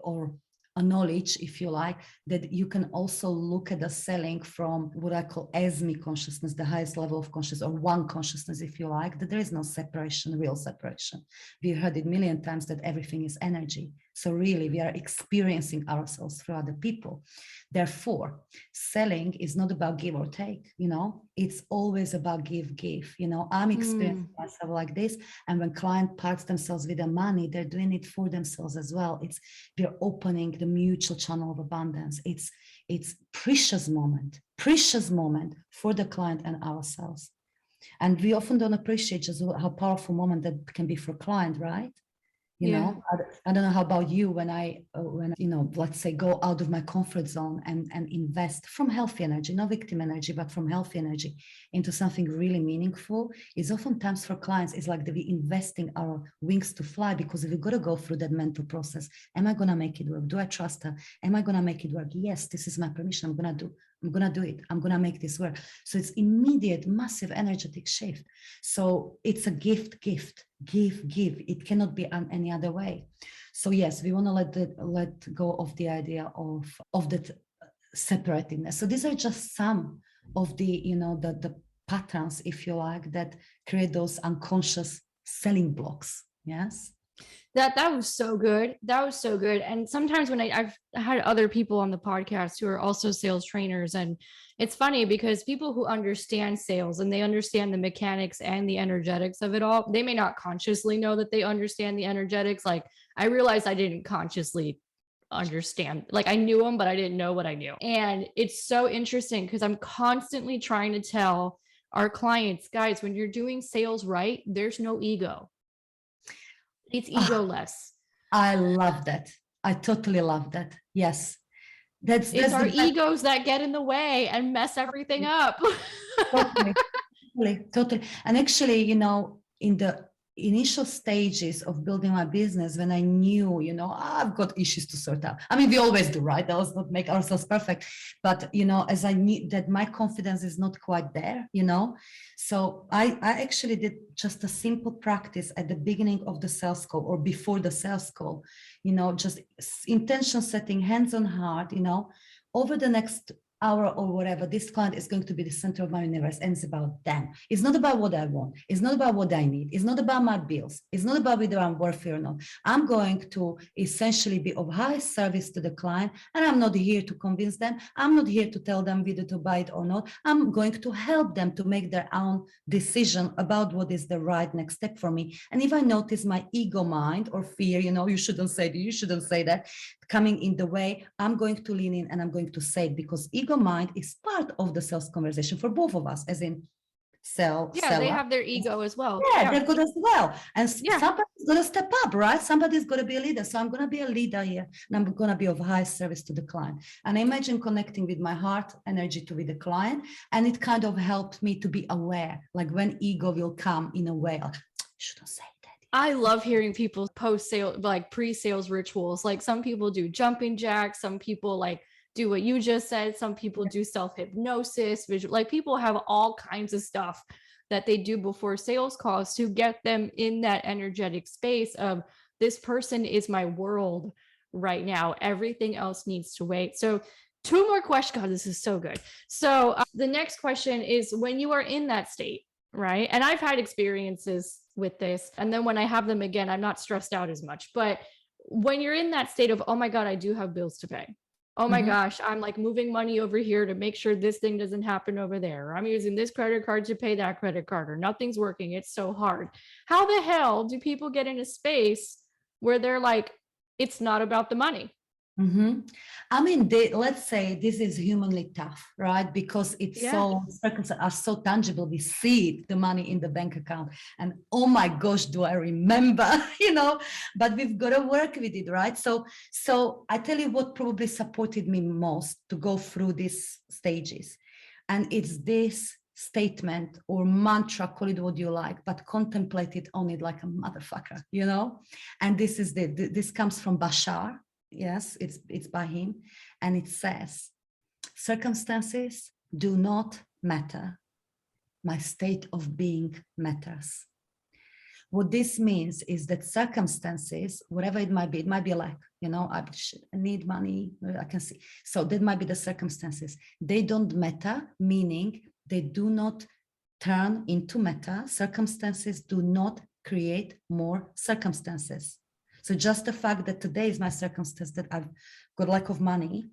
or a knowledge, if you like, that you can also look at the selling from what I call as-me consciousness, the highest level of consciousness, or one consciousness, if you like, that there is no separation, real separation. We've heard it a million times that everything is energy. So really, we are experiencing ourselves through other people. Therefore, selling is not about give or take, it's always about give. I'm experiencing myself like this. And when client parts themselves with the money, they're doing it for themselves as well. We're opening the mutual channel of abundance. It's precious moment for the client and ourselves. And we often don't appreciate just how powerful moment that can be for client, right? I don't know how about you, when let's say go out of my comfort zone and invest from healthy energy, not victim energy, but from healthy energy into something really meaningful, is oftentimes for clients, it's like we investing our wings to fly, because we've got to go through that mental process. Am I going to make it work? Do I trust her? Am I going to make it work? Yes, this is my permission. I'm going to do it. I'm going to make this work. So it's immediate, massive energetic shift. So it's a gift, give. It cannot be any other way. So yes, we want to let go of the idea of that separatedness. So these are just some of the, the patterns, if you like, that create those unconscious selling blocks. Yes. That was so good. That was so good. And sometimes when I've had other people on the podcast who are also sales trainers, and it's funny because people who understand sales and they understand the mechanics and the energetics of it all, they may not consciously know that they understand the energetics. Like I realized I didn't consciously understand, like I knew them, but I didn't know what I knew. And it's so interesting because I'm constantly trying to tell our clients, guys, when you're doing sales right, there's no ego. It's egoless. I love that. I totally love that. Yes. It's That's our the best. egos that get in the way and mess everything up. Totally, totally. And actually, in the initial stages of building my business, when I knew, I've got issues to sort out. I mean, we always do, right? Let's not make ourselves perfect. But, as I knew that my confidence is not quite there, so I actually did just a simple practice at the beginning of the sales call or before the sales call, just intention setting, hands on heart, over the next hour or whatever, this client is going to be the center of my universe, and it's about them. It's not about what I want. It's not about what I need. It's not about my bills. It's not about whether I'm worthy or not. I'm going to essentially be of high service to the client, and I'm not here to convince them. I'm not here to tell them whether to buy it or not. I'm going to help them to make their own decision about what is the right next step for me. And if I notice my ego mind or fear, you shouldn't say that, you shouldn't say that, coming in the way, I'm going to lean in and I'm going to say it, because ego mind is part of the sales conversation for both of us, as in seller. They have their ego as well. Yeah, they're good as well. And Yeah. somebody's going to step up, right? Somebody's going to be a leader. So I'm going to be a leader here, and I'm going to be of high service to the client. And I imagine connecting with my heart energy with the client. And it kind of helped me to be aware, like when ego will come in a way, like, shouldn't say that. I love hearing people post sale, like pre-sales rituals. Like some people do jumping jacks, some people like do what you just said, some people do self-hypnosis, visual, like people have all kinds of stuff that they do before sales calls to get them in that energetic space of, this person is my world right now. Everything else needs to wait. So 2 more questions. God, this is so good. So the next question is, when you are in that state, right? And I've had experiences with this, and then when I have them again, I'm not stressed out as much. But when you're in that state of, oh my God, I do have bills to pay. Oh my gosh, I'm like moving money over here to make sure this thing doesn't happen over there. Or I'm using this credit card to pay that credit card, or nothing's working. It's so hard. How the hell do people get in a space where they're like, it's not about the money? I mean, let's say this is humanly tough, right? Because it's so, circumstances are so tangible. We see it, the money in the bank account, and oh my gosh, do I remember, but we've got to work with it, right? So I tell you what probably supported me most to go through these stages. And it's this statement or mantra, call it what you like, but contemplate it on it like a motherfucker, And this comes from Bashar. Yes, it's by him. And it says, circumstances do not matter. My state of being matters. What this means is that circumstances, whatever it might be like, I need money, I can see. So that might be the circumstances. They don't matter, meaning they do not turn into matter. Circumstances do not create more circumstances. So just the fact that today is my circumstance, that I've got lack of money,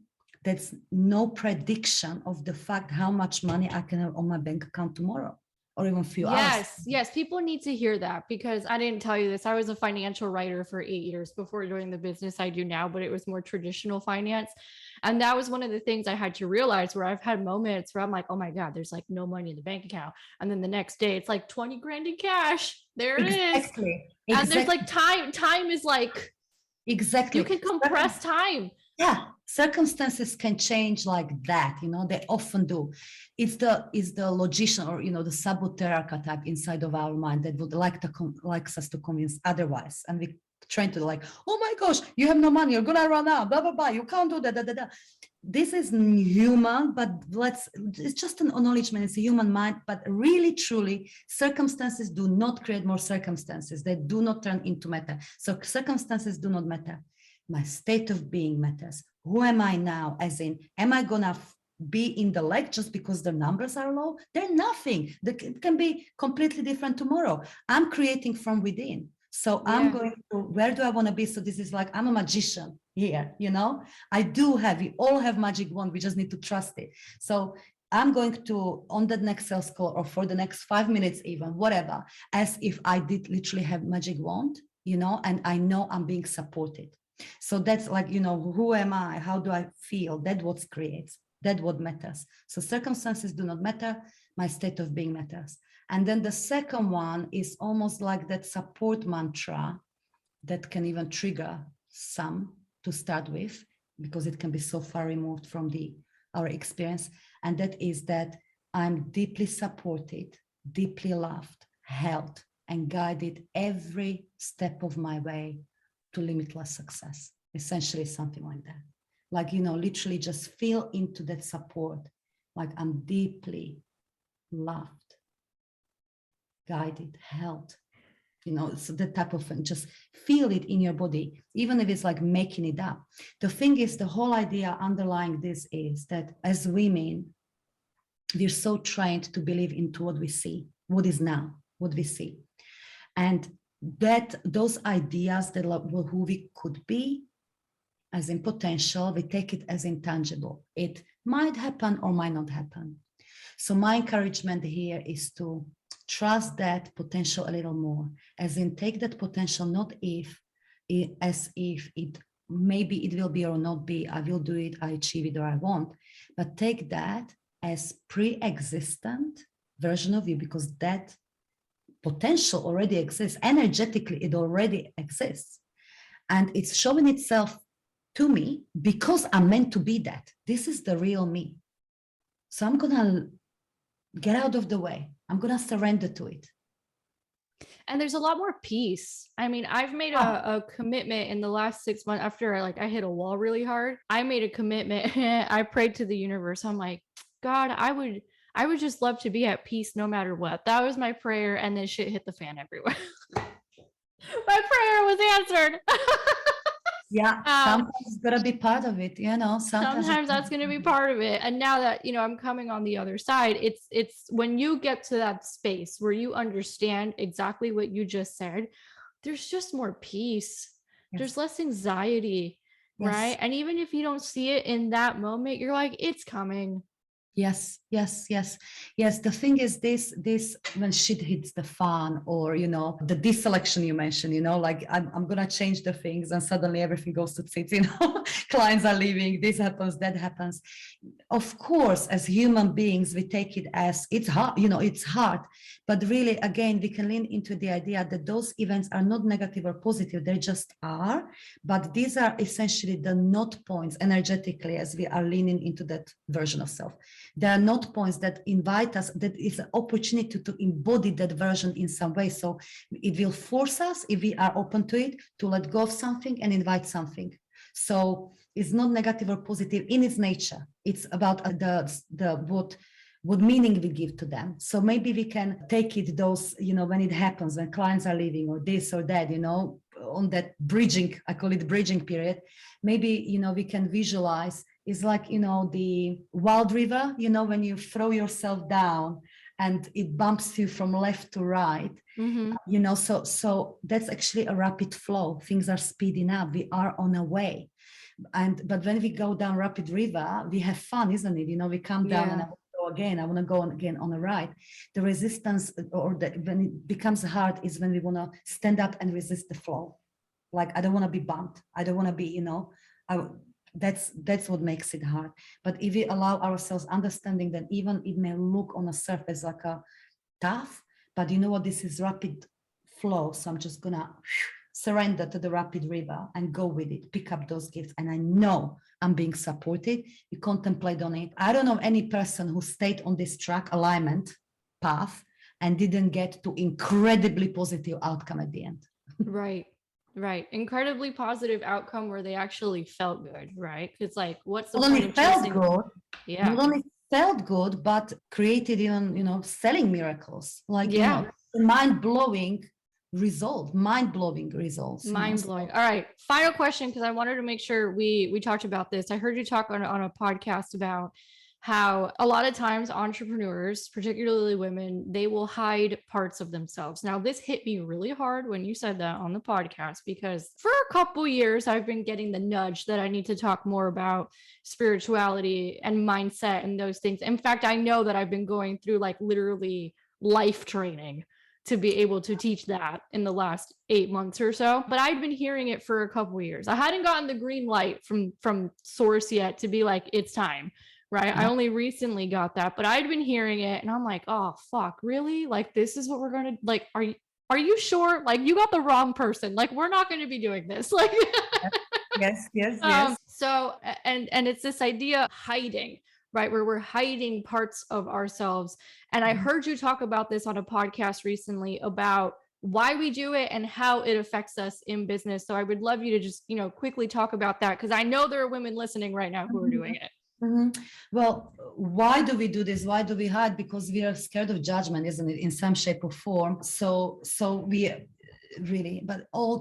that's no prediction of the fact how much money I can have on my bank account tomorrow, or even a few hours. Yes, people need to hear that, because I didn't tell you this. I was a financial writer for 8 years before doing the business I do now, but it was more traditional finance. And that was one of the things I had to realize, where I've had moments where I'm like, oh my God, there's like no money in the bank account. And then the next day it's like 20 grand in cash. There it is. And there's like time is like, exactly. You can compress time. Yeah, circumstances can change like that, they often do. It's the logician, or the saboteur archetype inside of our mind that would likes us to convince otherwise. And we trying to like, oh my gosh, you have no money, you're gonna run out, blah blah blah, you can't do that. This is human, but it's just an acknowledgement. It's a human mind, but really truly circumstances do not create more circumstances. They do not turn into matter. So circumstances do not matter. My state of being matters. Who am I now? As in, am I gonna be in the leg just because the numbers are low. They're nothing. It can be completely different tomorrow. I'm creating from within. So I'm going to, where do I want to be? So this is like, I'm a magician here, you know, we all have magic wand. We just need to trust it. So I'm going to, on the next sales call or for the next 5 minutes, even whatever, as if I did literally have magic wand, you know, and I know I'm being supported. So that's like, you know, who am I? How do I feel? That's what creates. That's what matters. So circumstances do not matter. My state of being matters. And then the second one is almost like that support mantra that can even trigger some to start with, because it can be so far removed from our experience. And that is that I'm deeply supported, deeply loved, held, and guided every step of my way to limitless success. Essentially something like that. Like, you know, literally just feel into that support. Like I'm deeply loved, guided, held, you know, so that type of thing. Just feel it in your body, even if it's like making it up. The thing is, the whole idea underlying this is that as women, we're so trained to believe into what we see, what is now, what we see. And that those ideas that who we could be as in potential, we take it as intangible. It might happen or might not happen. So my encouragement here is to trust that potential a little more, as in take that potential not as if it maybe it will be or not be, I will do it, I achieve it or I won't, but take that as pre-existent version of you, because that potential already exists. Energetically, it already exists. And it's showing itself to me because I'm meant to be that. This is the real me. So I'm going to get out of the way. I'm going to surrender to it. And there's a lot more peace. I mean, I've made a commitment in the last 6 months after I hit a wall really hard. I made a commitment. I prayed to the universe. I'm like, God, I would just love to be at peace no matter what. That was my prayer. And then shit hit the fan everywhere. My prayer was answered. Yeah, sometimes it's gonna be part of it, you know. Sometimes that's gonna be part of it. And now that, you know, I'm coming on the other side, it's when you get to that space where you understand exactly what you just said, there's just more peace. Yes. There's less anxiety, yes. Right? And even if you don't see it in that moment, you're like, it's coming. Yes. The thing is, this when shit hits the fan, or you know, the deselection you mentioned, you know, like I'm gonna change the things, and suddenly everything goes to shit, you know, clients are leaving, this happens, that happens. Of course, as human beings, we take it as it's hard, you know, it's hard. But really, again, we can lean into the idea that those events are not negative or positive, they just are. But these are essentially the not points energetically as we are leaning into that version of self. There are not points that invite us, that is an opportunity to embody that version in some way. So it will force us, if we are open to it, to let go of something and invite something. So it's not negative or positive in its nature. It's about what meaning we give to them. So maybe we can take it those, you know, when it happens, when clients are leaving or this or that, you know, on that bridging, I call it bridging period, maybe, you know, we can visualize, it's like, you know, the wild river, you know, when you throw yourself down and it bumps you from left to right, you know, so that's actually a rapid flow. Things are speeding up. We are on a way. But when we go down rapid river, we have fun, isn't it? You know, we come down and I want to go again. I want to go again on the right. The resistance, or when it becomes hard, is when we want to stand up and resist the flow. Like, I don't want to be bumped. I don't want to be, you know, that's what makes it hard. But if we allow ourselves understanding that even it may look on the surface like a tough, but you know what, this is rapid flow. So I'm just gonna surrender to the rapid river and go with it, pick up those gifts. And I know I'm being supported. You contemplate on it. I don't know any person who stayed on this track alignment path and didn't get to incredibly positive outcome at the end. Right. Incredibly positive outcome where they actually felt good, right? It's like, what's the not point only of felt chasing? good, yeah. Not only felt good, but created even, you know, selling miracles. Like, you know, mind-blowing results. Mind-blowing. All right. Final question, because I wanted to make sure we talked about this. I heard you talk on a podcast about how a lot of times entrepreneurs, particularly women, they will hide parts of themselves. Now, this hit me really hard when you said that on the podcast, because for a couple years, I've been getting the nudge that I need to talk more about spirituality and mindset and those things. In fact, I know that I've been going through like literally life training to be able to teach that in the last 8 months or so. But I'd been hearing it for a couple years. I hadn't gotten the green light from source yet to be like, it's time. Right. I only recently got that, but I'd been hearing it and I'm like, oh fuck, really? Like, this is what we're gonna like, are you sure? Like, you got the wrong person. Like, we're not gonna be doing this. Like Yes. so and it's this idea of hiding, right? Where we're hiding parts of ourselves. And I heard you talk about this on a podcast recently about why we do it and how it affects us in business. So I would love you to just, quickly talk about that, because I know there are women listening right now who are doing it. Well, why do we do this? Why do we hide? Because we are scared of judgment, isn't it, in some shape or form? So we really, but all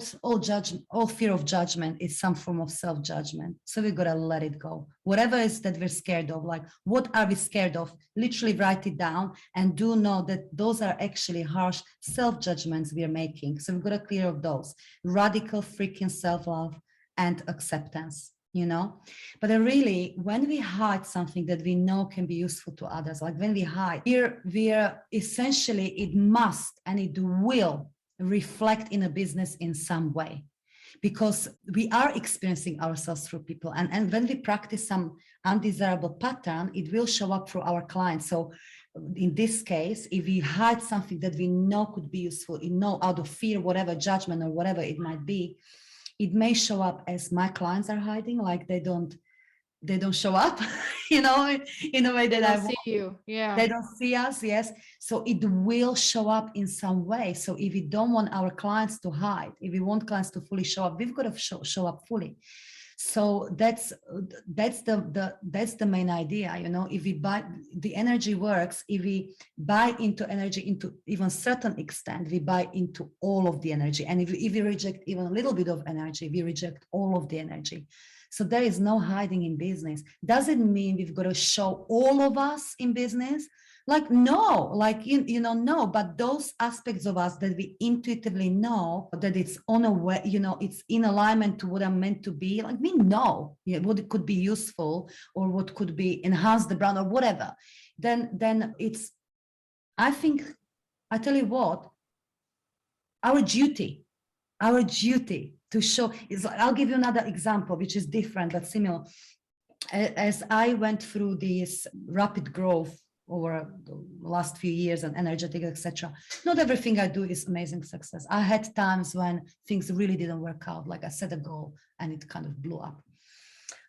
fear of judgment is some form of self-judgment. So we gotta let it go. Whatever is that we're scared of, like what are we scared of? Literally write it down and do know that those are actually harsh self-judgments we are making. So we've got to clear of those. Radical freaking self-love and acceptance. But really, when we hide something that we know can be useful to others, like when we hide, we're essentially, it must and it will reflect in a business in some way, because we are experiencing ourselves through people. And when we practice some undesirable pattern, it will show up for our clients. So in this case, if we hide something that we know could be useful, out of fear, whatever, judgment or whatever it might be, it may show up as my clients are hiding, like they don't show up, in a way that I see you. Yeah. They don't see us. Yes. So it will show up in some way. So if we don't want our clients to hide, if we want clients to fully show up, we've got to show up fully. So that's the main idea. If we buy, the energy works. If we buy into energy into even certain extent, we buy into all of the energy. And if we reject even a little bit of energy, we reject all of the energy. So there is no hiding in business. Does it mean we've got to show all of us in business? Like, no, no, but those aspects of us that we intuitively know that it's on a way, it's in alignment to what I'm meant to be. Like, we know what it could be useful or what could be enhance the brand or whatever. Then it's, I think, I tell you what, our duty to show is, I'll give you another example, which is different but similar. As I went through this rapid growth over the last few years and energetic, etc., not everything I do is amazing success. I had times when things really didn't work out. Like I set a goal and it kind of blew up.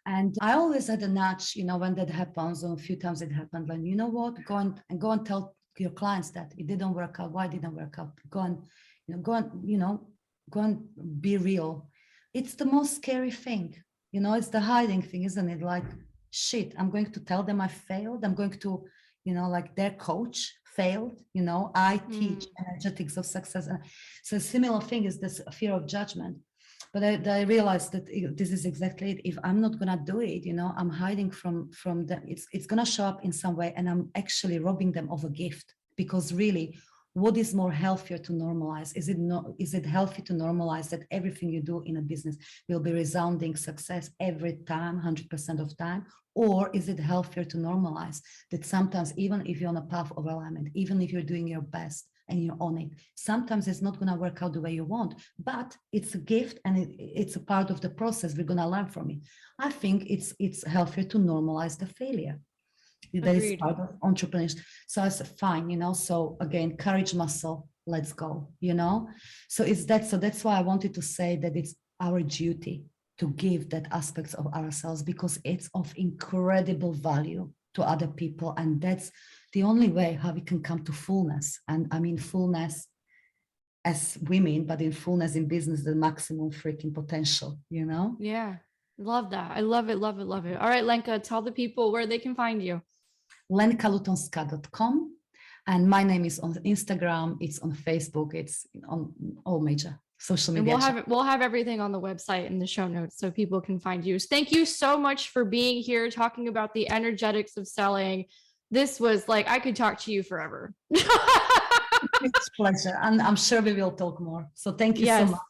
And I always had a nudge, when that happens, or a few times it happened, like, you know what, go and tell your clients that it didn't work out. Why it didn't work out? Go and be real. It's the most scary thing. It's the hiding thing, isn't it? Like, shit, I'm going to tell them I failed. I'm going to, like their coach failed. I teach energetics of success. So a similar thing is this fear of judgment. But I realized that this is exactly it. If I'm not gonna do it, I'm hiding from them. It's gonna show up in some way, and I'm actually robbing them of a gift. Because really, what is more healthier to normalize? Is it healthy to normalize that everything you do in a business will be resounding success every time, 100% of time? Or is it healthier to normalize that sometimes, even if you're on a path of alignment, even if you're doing your best and you're on it, sometimes it's not going to work out the way you want, but it's a gift and it's a part of the process. We're going to learn from it. I think it's healthier to normalize the failure. That is part of entrepreneurship. So I said, fine, so again, courage muscle, let's go, so that's why I wanted to say that it's our duty to give that aspects of ourselves, because it's of incredible value to other people, and that's the only way how we can come to fullness. And I mean fullness as women, but in fullness in business, the maximum freaking potential, Yeah, love that. I love it. All right, Lenka, tell the people where they can find you. LenkaLutonska.com. And my name is on Instagram, it's on Facebook, it's on all major social And media. we'll have everything on the website in the show notes so people can find you. Thank you so much for being here, talking about the energetics of selling. This was like, I could talk to you forever. It's a pleasure. And I'm sure we will talk more. So thank you so Yes. much.